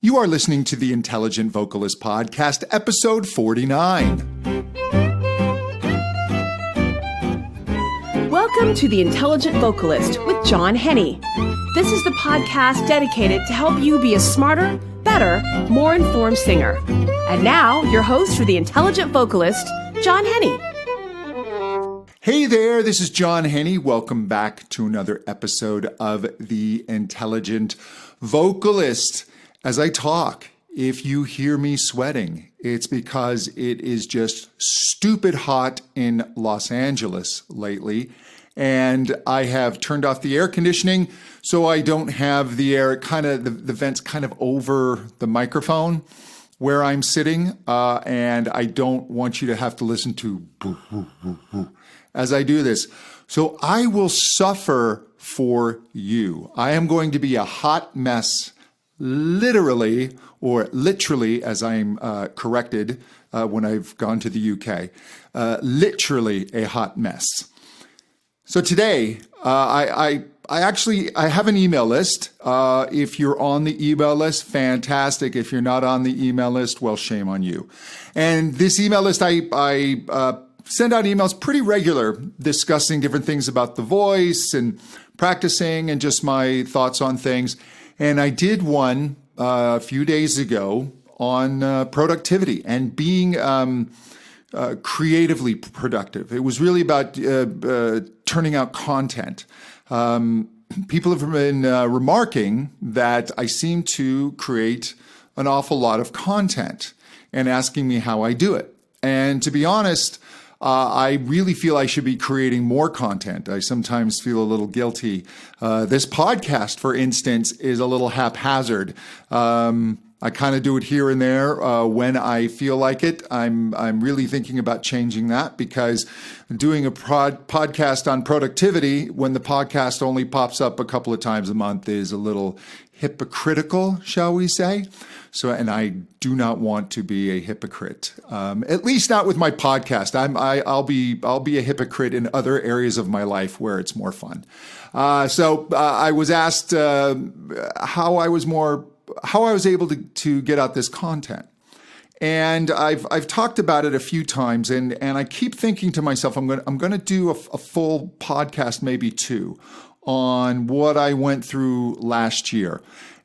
You are listening to the Intelligent Vocalist Podcast, episode 49. Welcome to the Intelligent Vocalist with John Henny. This is the podcast dedicated to help you be a smarter, better, more informed singer. And now, your host for the Intelligent Vocalist, John Henny. Hey there, this is John Henny. Welcome back to another episode of the Intelligent Vocalist. As I talk, if you hear me sweating, it's because it is just stupid hot in Los Angeles lately. And I have turned off the air conditioning so I don't have the air, the vents kind of over the microphone where I'm sitting. And I don't want you to have to listen to boo, boo, boo, boo as I do this. So I will suffer for you. I am going to be a hot mess, literally, or literally, as I'm corrected when I've gone to the UK, literally a hot mess. So today, I have an email list. If you're on the email list, fantastic. If you're not on the email list, well, shame on you. And this email list, I send out emails pretty regular discussing different things about the voice and practicing and just my thoughts on things. And I did one a few days ago on productivity and being creatively productive. It was really about turning out content. People have been remarking that I seem to create an awful lot of content and asking me how I do it. And to be honest, I really feel I should be creating more content. I sometimes feel a little guilty. This podcast, for instance, is a little haphazard. I kind of do it here and there when I feel like it. I'm really thinking about changing that because doing a podcast on productivity when the podcast only pops up a couple of times a month is a little hypocritical, shall we say? So, and I do not want to be a hypocrite, at least not with my podcast. I'll be a hypocrite in other areas of my life where it's more fun. So I was asked how I was able to get out this content. And I've talked about it a few times, and I keep thinking to myself, I'm going to do a full podcast, maybe two, on what I went through last year.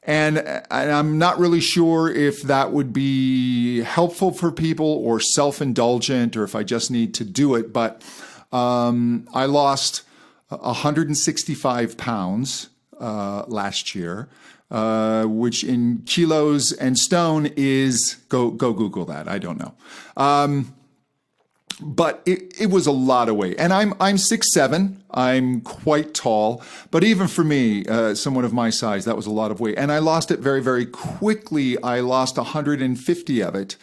And I'm not really sure if that would be helpful for people or self-indulgent or if I just need to do it. But I lost 165 pounds last year, which in kilos and stone is, go Google that. I don't know. But it was a lot of weight. And I'm 6'7". I'm quite tall. But even for me, someone of my size, that was a lot of weight. And I lost it very, very quickly. I lost 150 of it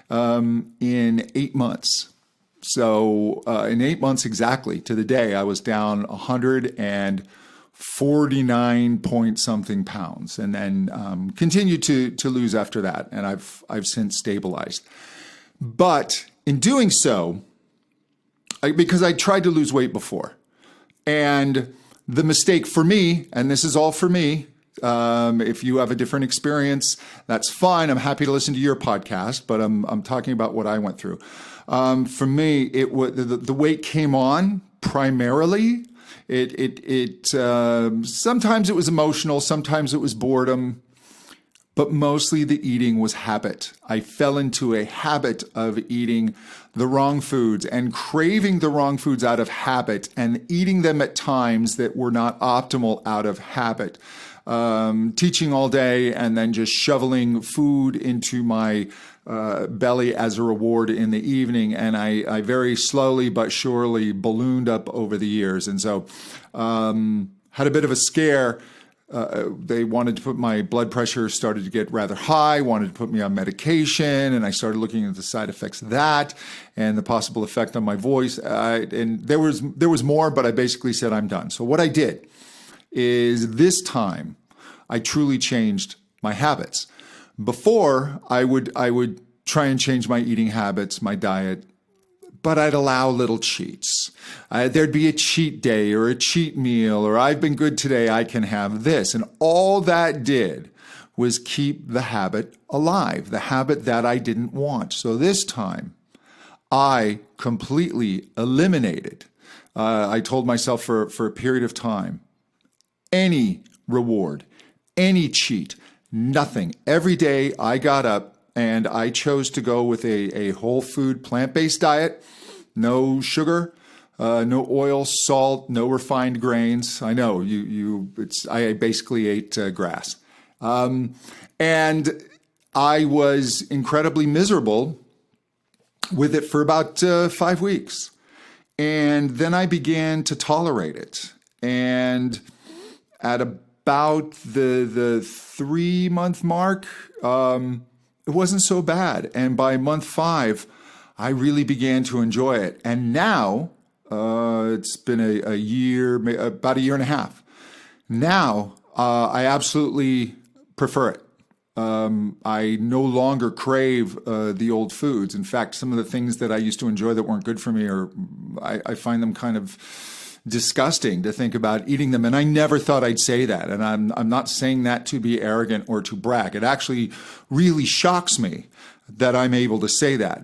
in 8 months. So in 8 months exactly to the day, I was down 149 point something pounds, and then continued to lose after that. And I've since stabilized. But in doing so, because I tried to lose weight before, and the mistake for me, and this is all for me, if you have a different experience, that's fine. I'm happy to listen to your podcast, but I'm talking about what I went through. For me, it was the weight came on primarily. Sometimes it was emotional, sometimes it was boredom, but mostly the eating was habit. I fell into a habit of eating the wrong foods and craving the wrong foods out of habit and eating them at times that were not optimal out of habit. Teaching all day and then just shoveling food into my belly as a reward in the evening. And I very slowly but surely ballooned up over the years. And so had a bit of a scare. They wanted to put my blood pressure started to get rather high, wanted to put me on medication, and I started looking at the side effects of that and the possible effect on my voice. And there was more, but I basically said, I'm done. So what I did is this time I truly changed my habits. Before I would try and change my eating habits, my diet, but I'd allow little cheats. There'd be a cheat day or a cheat meal, or I've been good today, I can have this. And all that did was keep the habit alive, the habit that I didn't want. So this time, I completely eliminated. I told myself for a period of time, any reward, any cheat, nothing. Every day I got up and I chose to go with a whole food, plant-based diet, no sugar, no oil, salt, no refined grains. I know I basically ate grass. And I was incredibly miserable with it for about 5 weeks. And then I began to tolerate it. And at about the 3-month mark, it wasn't so bad. And by month 5, I really began to enjoy it. And now, it's been a year, about a year and a half. Now, I absolutely prefer it. I no longer crave the old foods. In fact, some of the things that I used to enjoy that weren't good for me I find them kind of disgusting to think about eating them. And I never thought I'd say that. And I'm not saying that to be arrogant or to brag. It actually really shocks me that I'm able to say that.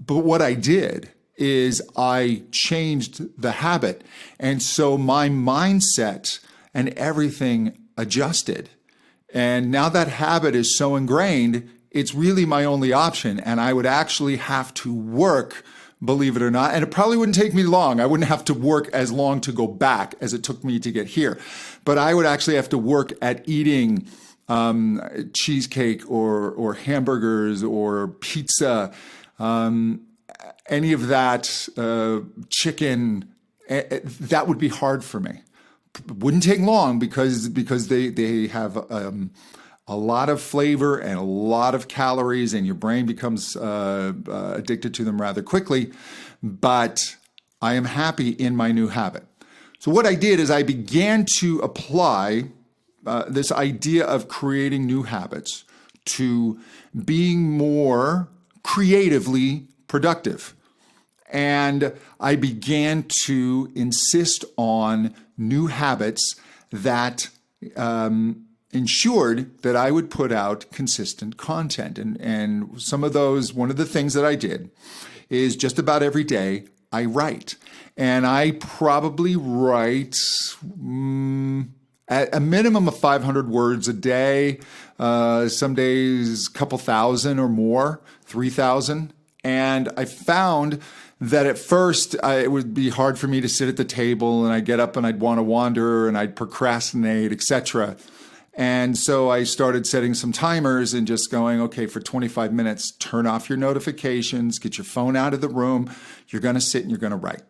But what I did is I changed the habit. And so my mindset and everything adjusted. And now that habit is so ingrained, it's really my only option. And I would actually have to work, believe it or not. And it probably wouldn't take me long. I wouldn't have to work as long to go back as it took me to get here. But I would actually have to work at eating cheesecake or hamburgers or pizza, any of that, chicken. That would be hard for me. Wouldn't take long because they have a lot of flavor and a lot of calories, and your brain becomes addicted to them rather quickly. But I am happy in my new habit. So what I did is I began to apply this idea of creating new habits to being more creatively productive. And I began to insist on new habits that ensured that I would put out consistent content. And some of those, one of the things that I did is just about every day I write. And I probably write at a minimum of 500 words a day, some days a couple thousand or more, 3,000. And I found that at first it would be hard for me to sit at the table, and I'd get up and I'd want to wander and I'd procrastinate, etc. And so I started setting some timers and just going, okay, for 25 minutes, turn off your notifications, get your phone out of the room. You're going to sit and you're going to write.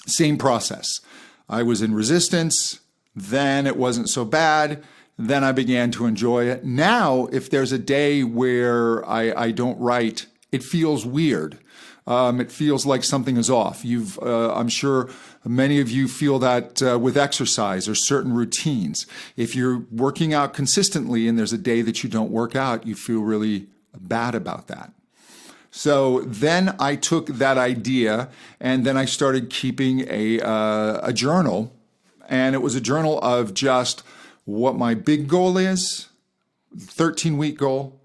Same process. I was in resistance. Then it wasn't so bad. Then I began to enjoy it. Now, if there's a day where I don't write, it feels weird. It feels like something is off. I'm sure many of you feel that with exercise or certain routines. If you're working out consistently and there's a day that you don't work out, you feel really bad about that. So then I took that idea and then I started keeping a journal. And it was a journal of just what my big goal is, 13-week goal,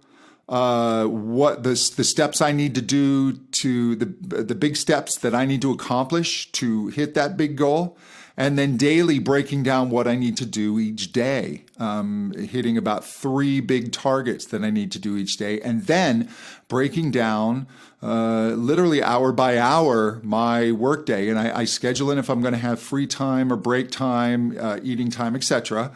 what the steps I need to do to the big steps that I need to accomplish to hit that big goal, and then daily breaking down what I need to do each day, hitting about 3 big targets that I need to do each day, and then breaking down literally hour by hour my workday, and I schedule in if I'm going to have free time or break time, eating time, etc.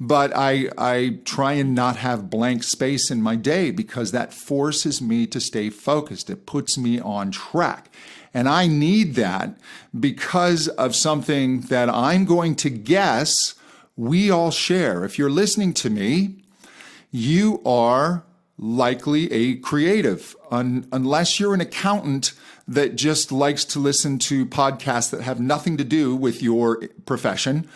But I try and not have blank space in my day because that forces me to stay focused. It puts me on track. And I need that because of something that I'm going to guess we all share. If you're listening to me, you are likely a creative, unless you're an accountant that just likes to listen to podcasts that have nothing to do with your profession.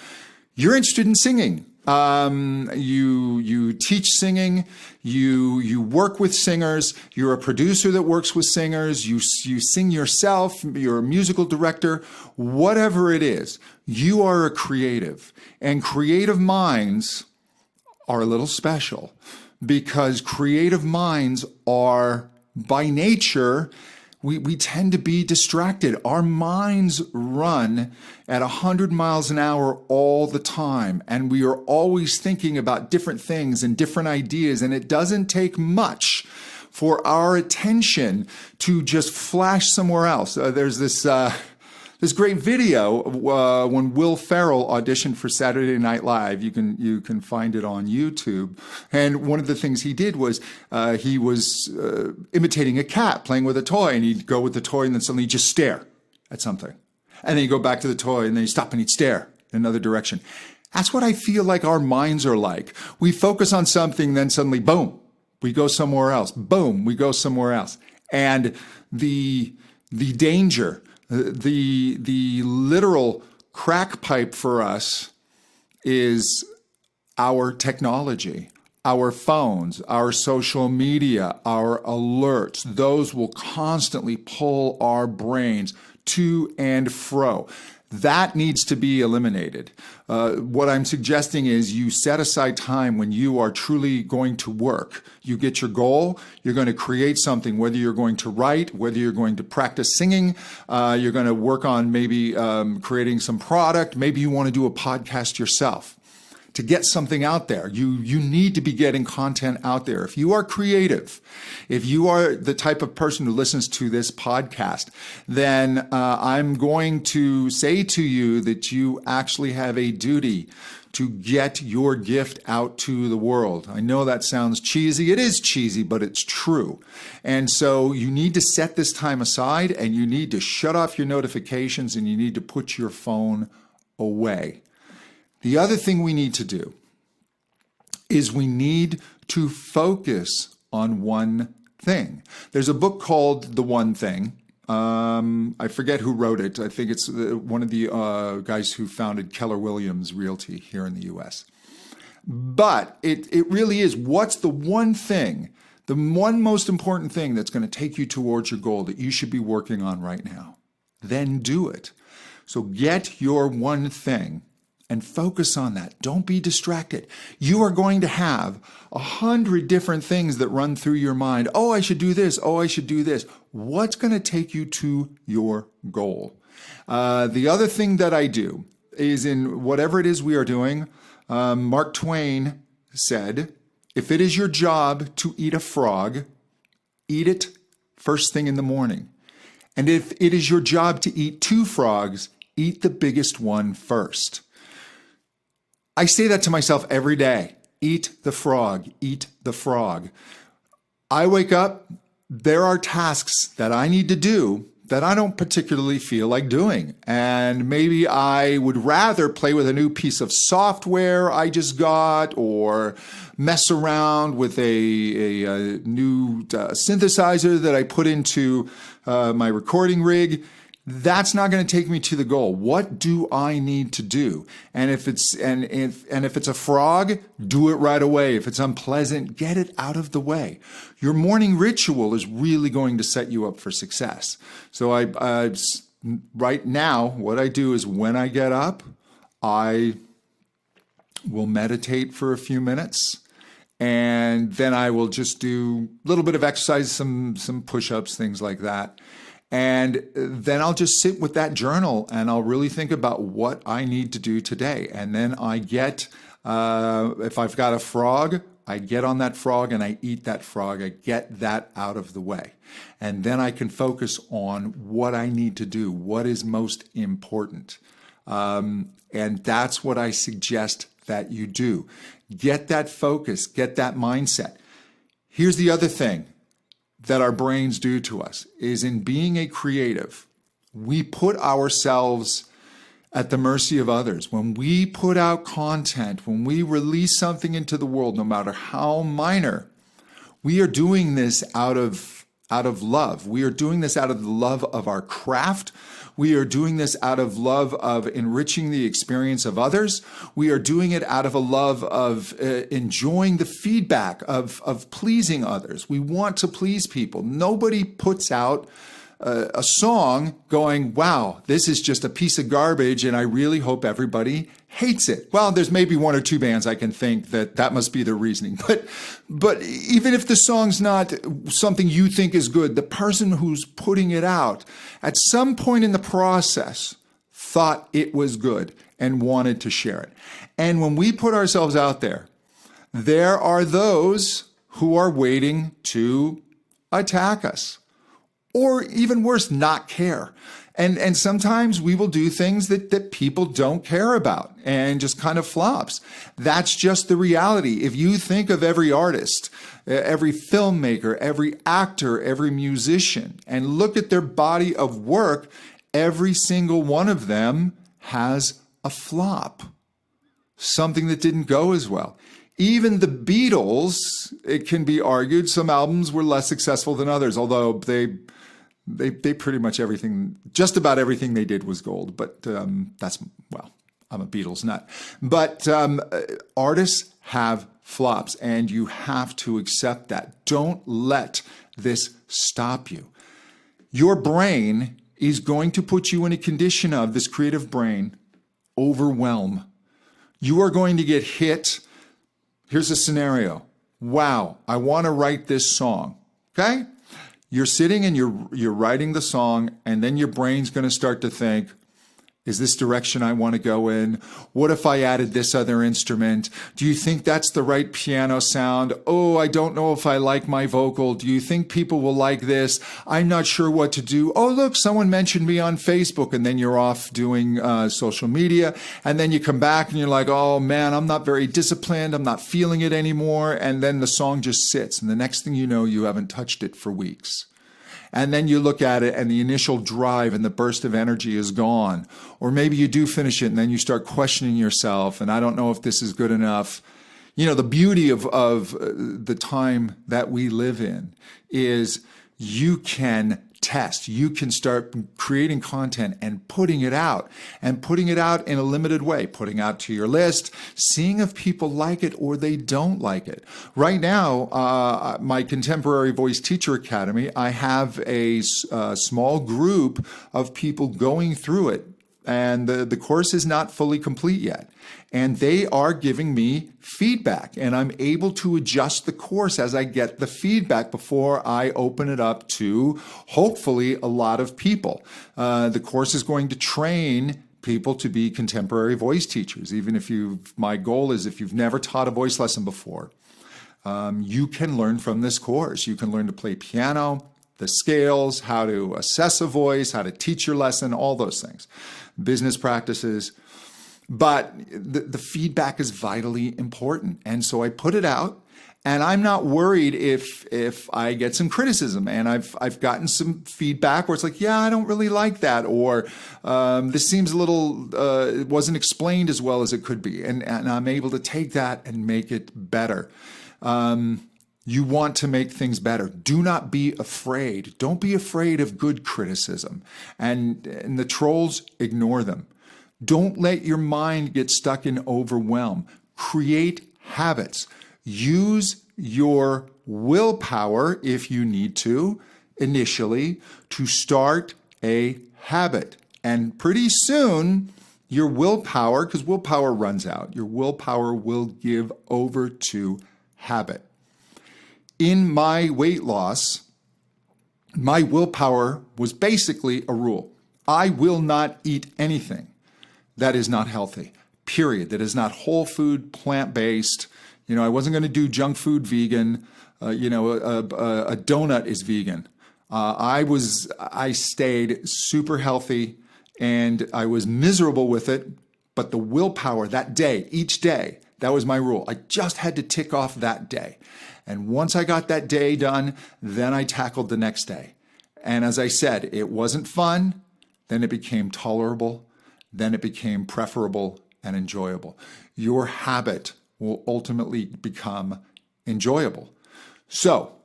You're interested in singing. You teach singing, you work with singers, you're a producer that works with singers, you sing yourself, you're a musical director, whatever it is, you are a creative. And creative minds are a little special because creative minds are by nature, we tend to be distracted. Our minds run at 100 miles an hour all the time, and we are always thinking about different things and different ideas, and it doesn't take much for our attention to just flash somewhere else. There's this great video when Will Ferrell auditioned for Saturday Night Live. You can find it on YouTube. And one of the things he did was he was imitating a cat playing with a toy, and he'd go with the toy and then suddenly just stare at something. And then he'd go back to the toy and then he'd stop and he'd stare in another direction. That's what I feel like our minds are like. We focus on something, then suddenly, boom, we go somewhere else. Boom, we go somewhere else. And the danger, the literal crack pipe for us is our technology, our phones, our social media, our alerts. Those will constantly pull our brains to and fro. That needs to be eliminated. What I'm suggesting is you set aside time when you are truly going to work. You get your goal, you're going to create something, whether you're going to write, whether you're going to practice singing, you're going to work on maybe creating some product, maybe you want to do a podcast yourself. To get something out there, you need to be getting content out there. If you are creative, if you are the type of person who listens to this podcast, then I'm going to say to you that you actually have a duty to get your gift out to the world. I know that sounds cheesy. It is cheesy, but it's true. And so you need to set this time aside, and you need to shut off your notifications, and you need to put your phone away. The other thing we need to do is we need to focus on one thing. There's a book called The One Thing. I forget who wrote it. I think it's one of the guys who founded Keller Williams Realty here in the U.S. But it really is, what's the one thing, the one most important thing that's going to take you towards your goal that you should be working on right now? Then do it. So get your one thing and focus on that. Don't be distracted. You are going to have 100 different things that run through your mind. Oh, I should do this. Oh, I should do this. What's going to take you to your goal? The other thing that I do is in whatever it is we are doing, Mark Twain said, if it is your job to eat a frog, eat it first thing in the morning. And if it is your job to eat 2 frogs, eat the biggest one first. I say that to myself every day. Eat the frog, eat the frog. I wake up, there are tasks that I need to do that I don't particularly feel like doing. And maybe I would rather play with a new piece of software I just got, or mess around with a new synthesizer that I put into my recording rig. That's not going to take me to the goal. What do I need to do? And if it's a frog, do it right away. If it's unpleasant, get it out of the way. Your morning ritual is really going to set you up for success. So right now, what I do is when I get up, I will meditate for a few minutes. And then I will just do a little bit of exercise, some push-ups, things like that. And then I'll just sit with that journal and I'll really think about what I need to do today. And then I get, if I've got a frog, I get on that frog and I eat that frog. I get that out of the way. And then I can focus on what I need to do, what is most important. And that's what I suggest that you do. Get that focus, get that mindset. Here's the other thing that our brains do to us is, in being a creative, we put ourselves at the mercy of others. When we put out content, when we release something into the world, no matter how minor, we are doing this out of love. We are doing this out of the love of our craft. We are doing this out of love of enriching the experience of others. We are doing it out of a love of enjoying the feedback of pleasing others. We want to please people. Nobody puts out a song going, wow, this is just a piece of garbage and I really hope everybody hates it. Well, there's maybe one or two bands I can think that must be their reasoning. But even if the song's not something you think is good, the person who's putting it out at some point in the process thought it was good and wanted to share it. And when we put ourselves out there are those who are waiting to attack us, or even worse, not care. And sometimes we will do things that people don't care about and just kind of flops. That's just the reality. If you think of every artist, every filmmaker, every actor, every musician, and look at their body of work, every single one of them has a flop. Something that didn't go as well. Even the Beatles, it can be argued, some albums were less successful than others, although they pretty much just about everything they did was gold. But that's, well, I'm a Beatles nut. But artists have flops, and you have to accept that. Don't let this stop you. Your brain is going to put you in a condition of, this creative brain, overwhelm. You are going to get hit. Here's a scenario. Wow, I want to write this song. Okay? You're sitting and you're writing the song, and then your brain's going to start to think, is this direction I want to go in? What if I added this other instrument? Do you think that's the right piano sound? Oh, I don't know if I like my vocal. Do you think people will like this? I'm not sure what to do. Oh, look, someone mentioned me on Facebook, and then you're off doing social media, and then you come back and you're like, oh man, I'm not very disciplined. I'm not feeling it anymore. And then the song just sits, and the next thing you know, you haven't touched it for weeks. And then you look at it and the initial drive and the burst of energy is gone. Or maybe you do finish it and then you start questioning yourself, and I don't know if this is good enough. You know, the beauty of the time that we live in is you can test. You can start creating content and putting it out in a limited way, putting out to your list, seeing if people like it or they don't like it. Right now, my Contemporary Voice Teacher Academy, I have a small group of people going through it. And the course is not fully complete yet. And they are giving me feedback, and I'm able to adjust the course as I get the feedback before I open it up to, hopefully, a lot of people. The course is going to train people to be contemporary voice teachers. Even if my goal is, if you've never taught a voice lesson before, you can learn from this course. You can learn to play piano, the scales, how to assess a voice, how to teach your lesson, all those things. Business practices. But the feedback is vitally important. And so I put it out, and I'm not worried if I get some criticism. And I've gotten some feedback where it's like, yeah, I don't really like that. Or this seems a little, it wasn't explained as well as it could be. And I'm able to take that and make it better. You want to make things better. Do not be afraid. Don't be afraid of good criticism. And the trolls, ignore them. Don't let your mind get stuck in overwhelm. Create habits. Use your willpower, if you need to, initially, to start a habit. And pretty soon, your willpower, because willpower runs out, your willpower will give over to habit. In my weight loss, my willpower was basically a rule. I will not eat anything that is not healthy, period. That is not whole food, plant-based. You know, I wasn't going to do junk food vegan. A donut is vegan. I stayed super healthy, and I was miserable with it. But the willpower that day, each day, that was my rule. I just had to tick off that day. And once I got that day done, then I tackled the next day. And as I said, it wasn't fun. Then it became tolerable. Then it became preferable and enjoyable. Your habit will ultimately become enjoyable. So,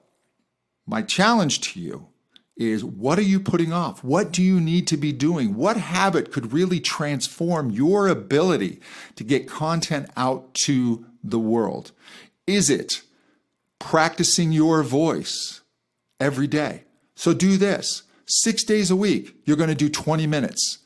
my challenge to you is, what are you putting off? What do you need to be doing? What habit could really transform your ability to get content out to the world? Is it practicing your voice every day? So do this. 6 days a week, you're going to do 20 minutes.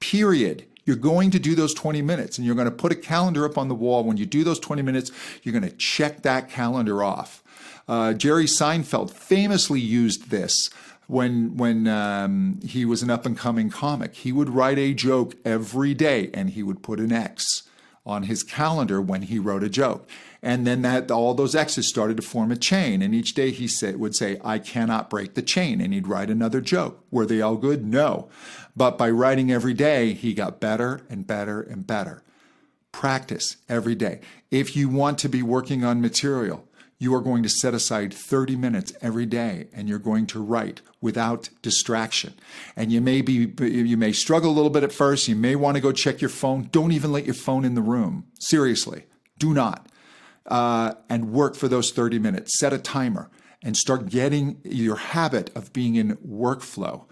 Period. You're going to do those 20 minutes, and you're going to put a calendar up on the wall. When you do those 20 minutes, you're going to check that calendar off. Jerry Seinfeld famously used this when he was an up-and-coming comic. He would write a joke every day, and he would put an X on his calendar when he wrote a joke. And then all those X's started to form a chain. And each day he would say, I cannot break the chain. And he'd write another joke. Were they all good? No. But by writing every day, he got better and better and better. Practice every day. If you want to be working on material, you are going to set aside 30 minutes every day, and you're going to write without distraction. And you may struggle a little bit at first. You may want to go check your phone. Don't even let your phone in the room. Seriously, do not. And work for those 30 minutes. Set a timer and start getting your habit of being in workflow.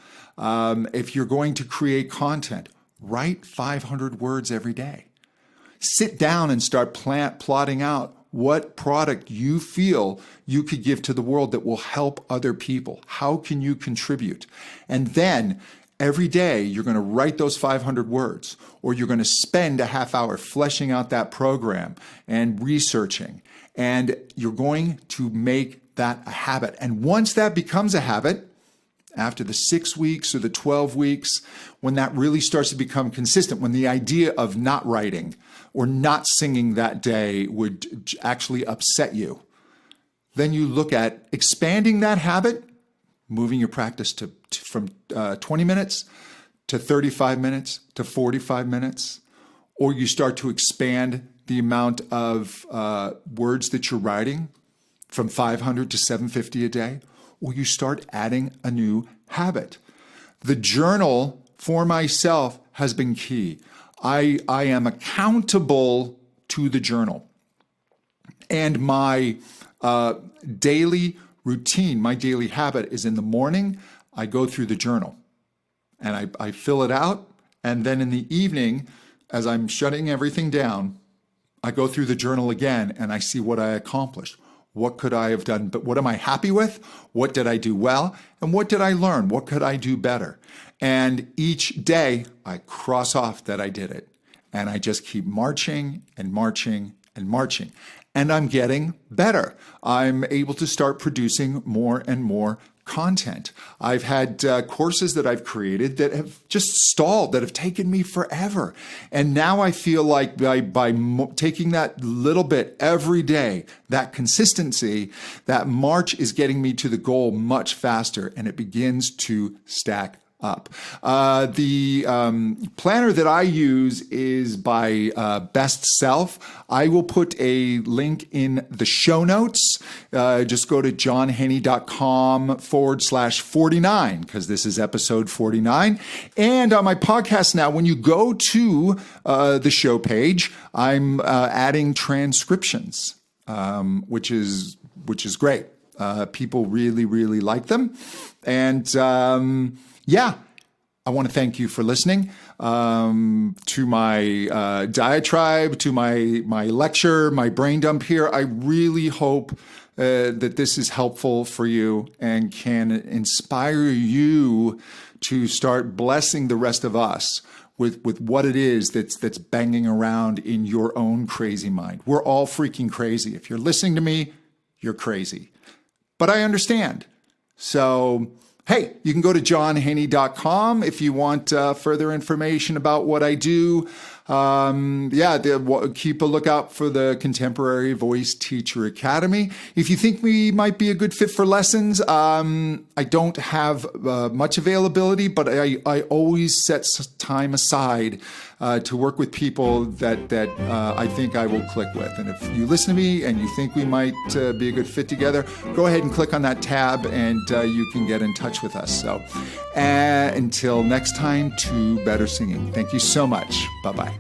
If you're going to create content, write 500 words every day. Sit down and start plotting out what product you feel you could give to the world that will help other people. How can you contribute? And then every day you're going to write those 500 words, or you're going to spend a half hour fleshing out that program and researching. And you're going to make that a habit. And once that becomes a habit, after the 6 weeks or the 12 weeks, when that really starts to become consistent, when the idea of not writing or not singing that day would actually upset you, then you look at expanding that habit, moving your practice from 20 minutes to 35 minutes to 45 minutes, or you start to expand the amount of words that you're writing from 500 to 750 a day, or you start adding a new habit. The journal for myself has been key. I am accountable to the journal. And my daily routine, my daily habit is in the morning, I go through the journal and I fill it out. And then in the evening, as I'm shutting everything down, I go through the journal again and I see what I accomplished. What could I have done? But what am I happy with? What did I do well? And what did I learn? What could I do better? And each day I cross off that I did it. And I just keep marching and marching and marching. And I'm getting better. I'm able to start producing more and more content. I've had courses that I've created that have just stalled, that have taken me forever. And now I feel like by taking that little bit every day, that consistency, that march is getting me to the goal much faster, and it begins to stack up. The planner that I use is by Best Self. I will put a link in the show notes. Just go to johnhenny.com/49, because this is episode 49. And on my podcast now, when you go to the show page, I'm adding transcriptions, which is great. People really, really like them. And yeah, I want to thank you for listening to my diatribe, to my lecture, my brain dump here. I really hope that this is helpful for you and can inspire you to start blessing the rest of us with what it is that's banging around in your own crazy mind. We're all freaking crazy. If you're listening to me, you're crazy. But I understand. So hey, you can go to johnhenny.com if you want further information about what I do. Keep a lookout for the Contemporary Voice Teacher Academy. If you think we might be a good fit for lessons, I don't have much availability, but I always set time aside to work with people that I think I will click with. And if you listen to me and you think we might be a good fit together, go ahead and click on that tab and you can get in touch with us. So until next time, to better singing. Thank you so much. Bye-bye.